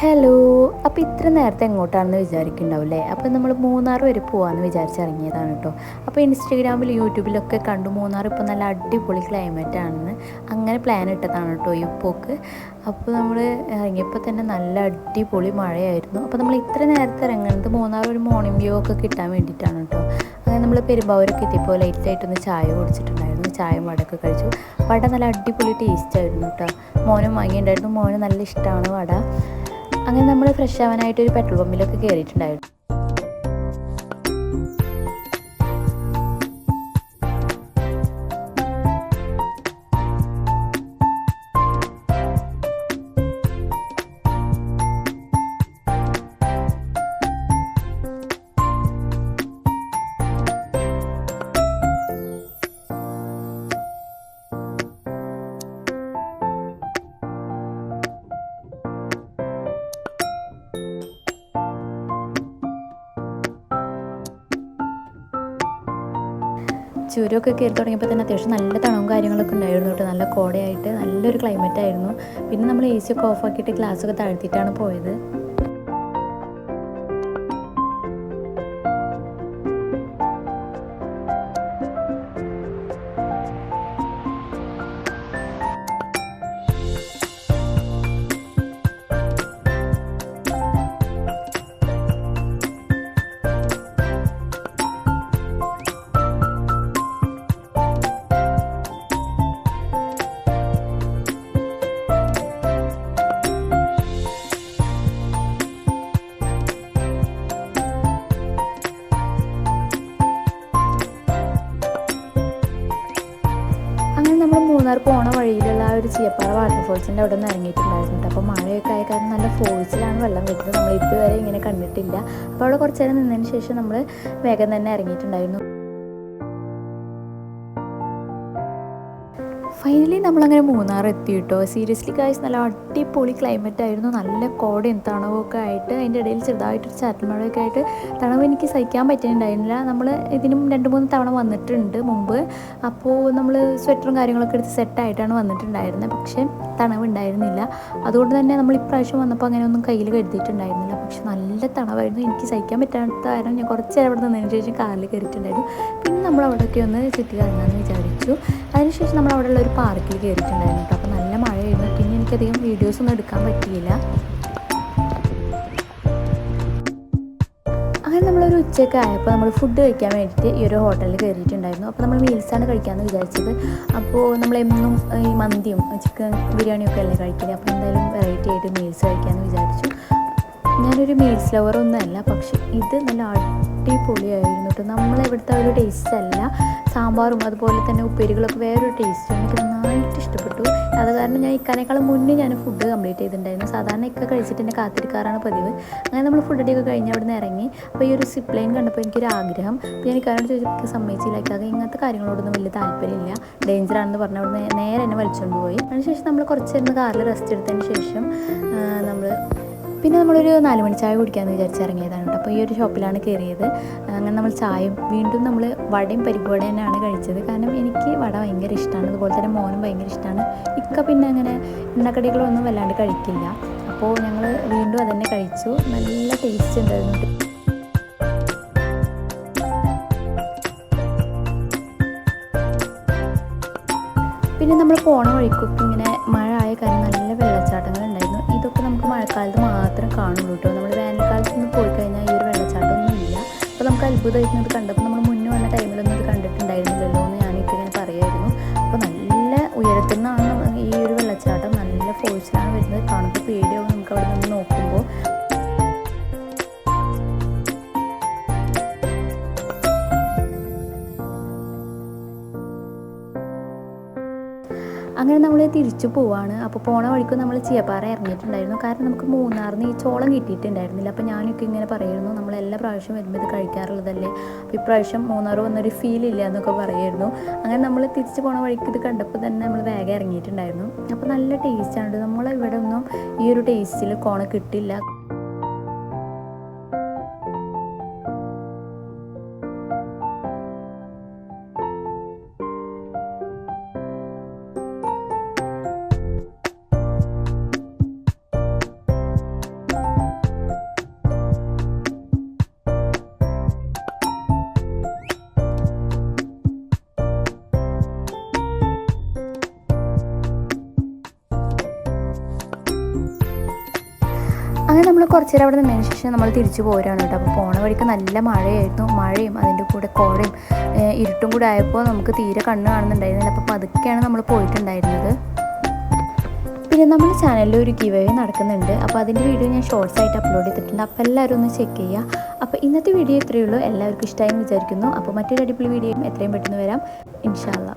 Hello. അപ്പോൾ ഇത്ര നേരത്തെ എങ്ങോട്ടാണെന്ന് വിചാരിക്കുന്നുണ്ടാവില്ലേ? അപ്പോൾ നമ്മൾ മൂന്നാർ വരെ പോകാമെന്ന് വിചാരിച്ചിറങ്ങിയതാണ് കേട്ടോ. അപ്പോൾ ഇൻസ്റ്റഗ്രാമിൽ യൂട്യൂബിലൊക്കെ കണ്ടു മൂന്നാർ ഇപ്പോൾ നല്ല അടിപൊളി ക്ലൈമറ്റ് ആണെന്ന്. അങ്ങനെ പ്ലാൻ ഇട്ടതാണ് കേട്ടോ ഈ പോക്ക്. അപ്പോൾ നമ്മൾ ഇറങ്ങിയപ്പോൾ തന്നെ നല്ല അടിപൊളി മഴയായിരുന്നു. അപ്പോൾ നമ്മൾ ഇത്ര നേരത്തെ ഇറങ്ങുന്നത് മൂന്നാർ ഒരു മോർണിംഗ് വ്യൂ ഒക്കെ കിട്ടാൻ വേണ്ടിയിട്ടാണ് കേട്ടോ. അങ്ങനെ നമ്മൾ പെരുമ്പാവൂരൊക്കെ എത്തിയപ്പോൾ ലൈറ്റായിട്ടൊന്ന് ചായ കുടിച്ചിട്ടുണ്ടായിരുന്നു. ചായയും വടയൊക്കെ കഴിച്ചു. വട നല്ല അടിപൊളി ടേസ്റ്റ് ആയിരുന്നു കേട്ടോ. മോനും വാങ്ങിയിട്ടുണ്ടായിരുന്നു. മോന് നല്ല ഇഷ്ടമാണ് വട. അങ്ങനെ നമ്മൾ ഫ്രഷ് ആവാനായിട്ട് ഒരു പെട്രോൾ പമ്പിലൊക്കെ കയറിയിട്ടുണ്ടായിരുന്നു. ചുരമൊക്കെ കയറി തുടങ്ങിയപ്പോൾ തന്നെ അത്യാവശ്യം നല്ല തണവും കാര്യങ്ങളൊക്കെ ഉണ്ടായിരുന്നു കേട്ടോ. നല്ല കോടയായിട്ട് നല്ലൊരു ക്ലൈമറ്റ് ആയിരുന്നു. പിന്നെ നമ്മൾ എ സി ഒക്കെ ഓഫാക്കിയിട്ട് ഗ്ലാസ്സൊക്കെ താഴ്ത്തിയിട്ടാണ് പോയത്. നമ്മൾ മൂന്നാർ പോണ വഴിയിലുള്ള ആ ഒരു ചീയപ്പാറ വാട്ടർഫോൾസിൻ്റെ അവിടെ നിന്ന് ഇറങ്ങിയിട്ടുണ്ടായിരുന്നു. അപ്പോൾ മഴയൊക്കെ ആയ കാരണം നല്ല ഫോഴ്സിലാണ് വെള്ളം വരുന്നത്. നമ്മൾ ഇതുവരെ ഇങ്ങനെ കണ്ടിട്ടില്ല. അപ്പോൾ അവിടെ കുറച്ച് നേരം നിന്നതിന് ശേഷം നമ്മൾ വേഗം തന്നെ ഇറങ്ങിയിട്ടുണ്ടായിരുന്നു. ഫൈനലി നമ്മളങ്ങനെ മൂന്നാർ എത്തി കേട്ടോ. സീരിയസ്ലി ഗായ്സ് നല്ല അടിപൊളി ക്ലൈമറ്റ് ആയിരുന്നു. നല്ല കോടയും തണവൊക്കെ ആയിട്ട് അതിൻ്റെ ഇടയിൽ ചെറുതായിട്ടൊരു ചാറ്റൽ മഴയൊക്കെ ആയിട്ട് തണവ് എനിക്ക് സഹിക്കാൻ പറ്റുന്നുണ്ടായിരുന്നില്ല. നമ്മൾ ഇതിനും 2-3 തവണ വന്നിട്ടുണ്ട് മുമ്പ്. അപ്പോൾ നമ്മൾ സ്വെറ്ററും കാര്യങ്ങളൊക്കെ എടുത്ത് സെറ്റായിട്ടാണ് വന്നിട്ടുണ്ടായിരുന്നത്. പക്ഷേ തണവ് ഉണ്ടായിരുന്നില്ല. അതുകൊണ്ട് തന്നെ നമ്മൾ ഇപ്രാവശ്യം വന്നപ്പോൾ അങ്ങനെ ഒന്നും കയ്യിൽ കരുതിയിട്ടുണ്ടായിരുന്നില്ല. പക്ഷെ നല്ല തണവായിരുന്നു. എനിക്ക് സഹിക്കാൻ പറ്റാത്ത കാരണം ഞാൻ കുറച്ച് നേരം അവിടെ നിന്നതിന് ശേഷം കാറിൽ കയറിയിട്ടുണ്ടായിരുന്നു. പിന്നെ നമ്മൾ അവിടെയൊക്കെ ഒന്ന് ചുറ്റി കറങ്ങാമെന്ന് വിചാരിച്ചു. അതിനുശേഷം നമ്മൾ അവിടെയുള്ള ഒരു പാർക്കിൽ കയറിയിട്ടുണ്ടായിരുന്നു കേട്ടോ. അപ്പോൾ നല്ല മഴയായിരുന്നു. പിന്നെ എനിക്കധികം വീഡിയോസൊന്നും എടുക്കാൻ പറ്റിയില്ല. അങ്ങനെ നമ്മളൊരു ഉച്ചയൊക്കെ ആയപ്പോൾ നമ്മൾ ഫുഡ് കഴിക്കാൻ വേണ്ടിയിട്ട് ഈ ഒരു ഹോട്ടലിൽ കയറിയിട്ടുണ്ടായിരുന്നു. അപ്പോൾ നമ്മൾ മീൽസാണ് കഴിക്കാമെന്ന് വിചാരിച്ചത്. അപ്പോൾ നമ്മളെന്നും ഈ മന്തിയും ചിക്കൻ ബിരിയാണിയൊക്കെ അല്ലേ കഴിക്കില്ല. അപ്പോൾ എന്തായാലും വെറൈറ്റി ആയിട്ട് മീൽസ് കഴിക്കാമെന്ന് വിചാരിച്ചു. ഞാനൊരു മീൽസ് ലവറൊന്നുമല്ല, പക്ഷെ ഇത് നല്ല അടിപൊളിയായിരുന്നു കേട്ടോ. നമ്മളിവിടുത്തെ ഒരു ടേസ്റ്റ് അല്ല. സാമ്പാറും അതുപോലെ തന്നെ ഉപ്പേരികളൊക്കെ വേറൊരു ടേസ്റ്റ് എനിക്ക് നന്നായിട്ട് ഇഷ്ടപ്പെട്ടു. അത് കാരണം ഞാൻ ഇക്കാനേക്കാളും മുന്നേ ഞാൻ ഫുഡ് കംപ്ലീറ്റ് ചെയ്തിട്ടുണ്ടായിരുന്നു. സാധാരണ ഇക്ക കഴിച്ചിട്ട് എന്നെ കാത്തിരിക്കാറാണ് പതിവ്. അങ്ങനെ നമ്മൾ ഫുഡൊക്കെ കഴിഞ്ഞ് അവിടെ നിന്ന് ഇറങ്ങി. അപ്പോൾ ഈ ഒരു സിപ്പ് ലൈൻ കണ്ടപ്പോൾ എനിക്കൊരു ആഗ്രഹം. അപ്പോൾ ഞാൻ ഇക്കാനോട് ചോദിച്ചപ്പോൾ സമ്മതിച്ചില്ലാക്കാതെ ഇങ്ങനത്തെ കാര്യങ്ങളോടൊന്നും വലിയ താല്പര്യമില്ല, ഡേഞ്ചറാണെന്ന് പറഞ്ഞ് അവിടെ നിന്ന് നേരെ എന്നെ വലിച്ചുകൊണ്ട് പോയി. അതിനുശേഷം നമ്മൾ കുറച്ച് നേരം കാറിൽ റെസ്റ്റ് എടുത്തതിന് ശേഷം പിന്നെ നമ്മളൊരു 4 മണി ചായ കുടിക്കാമെന്ന് വിചാരിച്ചിറങ്ങിയതാണ് കേട്ടോ. അപ്പോൾ ഈ ഒരു ഷോപ്പിലാണ് കയറിയത്. അങ്ങനെ നമ്മൾ ചായയും വീണ്ടും നമ്മൾ വടയും പരിപ്പുവട തന്നെയാണ് കഴിച്ചത്. കാരണം എനിക്ക് വട ഭയങ്കര ഇഷ്ടമാണ്. അതുപോലെ തന്നെ മോനും ഭയങ്കര ഇഷ്ടമാണ്. ഇക്ക പിന്നെ അങ്ങനെ എണ്ണക്കടികളൊന്നും വല്ലാണ്ട് കഴിക്കില്ല. അപ്പോൾ ഞങ്ങൾ വീണ്ടും അതന്നെ കഴിച്ചു. നല്ല ടേസ്റ്റ് ഉണ്ടായിരുന്നു. പിന്നെ നമ്മൾ പോണ വഴിക്കൊക്കെ ഇങ്ങനെ മഴ ആയ കാരണം നല്ല വെള്ളച്ചാട്ടങ്ങൾ ഉണ്ടായിരുന്നു. ഇതൊക്കെ നമുക്ക് മഴക്കാലത്ത് മാത്രം കാണുള്ളൂ കേട്ടോ. നമ്മൾ വേനൽക്കാലത്തൊന്നും പോയി കഴിഞ്ഞാൽ ഈ ഒരു വെള്ളച്ചാട്ടമൊന്നും ഇല്ല. അപ്പോൾ നമുക്ക് അത്ഭുതമായിരുന്നു ഇത് കണ്ടപ്പോൾ. നമ്മൾ മുന്നേ വന്ന ടൈമിലൊന്നും ഇത് കണ്ടിട്ടുണ്ടായിരുന്നില്ലല്ലോ എന്ന് ഞാനിപ്പോൾ ഇങ്ങനെ പറയുമായിരുന്നു. അപ്പോൾ നല്ല ഉയരത്തിൽ നിന്നാണ് ഈ ഒരു വെള്ളച്ചാട്ടം. നല്ല ഫോഴ്സിലാണ് വരുന്നത്. കാണുമ്പോൾ പേടിയാവും നമുക്ക് അവിടെ നിന്ന് നോക്കുമ്പോൾ. അങ്ങനെ നമ്മൾ തിരിച്ചു പോവാണ്. അപ്പോൾ പോണ വഴിക്ക് നമ്മൾ ചീയപ്പാറ ഇറങ്ങിയിട്ടുണ്ടായിരുന്നു. കാരണം നമുക്ക് മൂന്നാറിന് ഈ ചോളം കിട്ടിയിട്ടുണ്ടായിരുന്നില്ല. അപ്പോൾ ഞാനൊക്കെ ഇങ്ങനെ പറയുമായിരുന്നു, നമ്മൾ എല്ലാ പ്രാവശ്യം വരുമ്പോൾ ഇത് കഴിക്കാറുള്ളതല്ലേ, അപ്പോൾ ഇപ്രാവശ്യം മൂന്നാർ വന്നൊരു ഫീൽ ഇല്ല എന്നൊക്കെ പറയുമായിരുന്നു. അങ്ങനെ നമ്മൾ തിരിച്ചു പോണ വഴിക്ക് ഇത് കണ്ടപ്പോൾ തന്നെ നമ്മൾ വേഗം ഇറങ്ങിയിട്ടുണ്ടായിരുന്നു. അപ്പോൾ നല്ല ടേസ്റ്റാണ്. നമ്മളിവിടെ ഒന്നും ഈ ഒരു ടേസ്റ്റിൽ കോണ കിട്ടില്ല. അങ്ങനെ നമ്മൾ കുറച്ച് നേരം അവിടെ നിന്നതിന് ശേഷം നമ്മൾ തിരിച്ചു പോരാണ് കേട്ടോ. അപ്പോൾ പോണ വഴിക്ക് നല്ല മഴയായിരുന്നു. മഴയും അതിൻ്റെ കൂടെ കോടയും ഇരുട്ടും കൂടെ ആയപ്പോൾ നമുക്ക് തീരെ കണ്ണ് കാണുന്നുണ്ടായിരുന്നില്ല. അപ്പോൾ പതുക്കെയാണ് നമ്മൾ പോയിട്ടുണ്ടായിരുന്നത്. പിന്നെ നമ്മുടെ ചാനലിൽ ഒരു ഗിവ് അവേ നടക്കുന്നുണ്ട്. അപ്പോൾ അതിൻ്റെ വീഡിയോ ഞാൻ ഷോർട്സ് ആയിട്ട് അപ്ലോഡ് ചെയ്തിട്ടുണ്ട്. അപ്പോൾ എല്ലാവരും ഒന്ന് ചെക്ക് ചെയ്യുക. അപ്പോൾ ഇന്നത്തെ വീഡിയോ ഇത്രയേ ഉള്ളൂ. എല്ലാവർക്കും ഇഷ്ടമായി വിചാരിക്കുന്നു. അപ്പോൾ മറ്റൊരു അടിപൊളി വീഡിയോയും എത്രയും പെട്ടെന്ന് വരാം ഇൻഷാ അല്ലാ.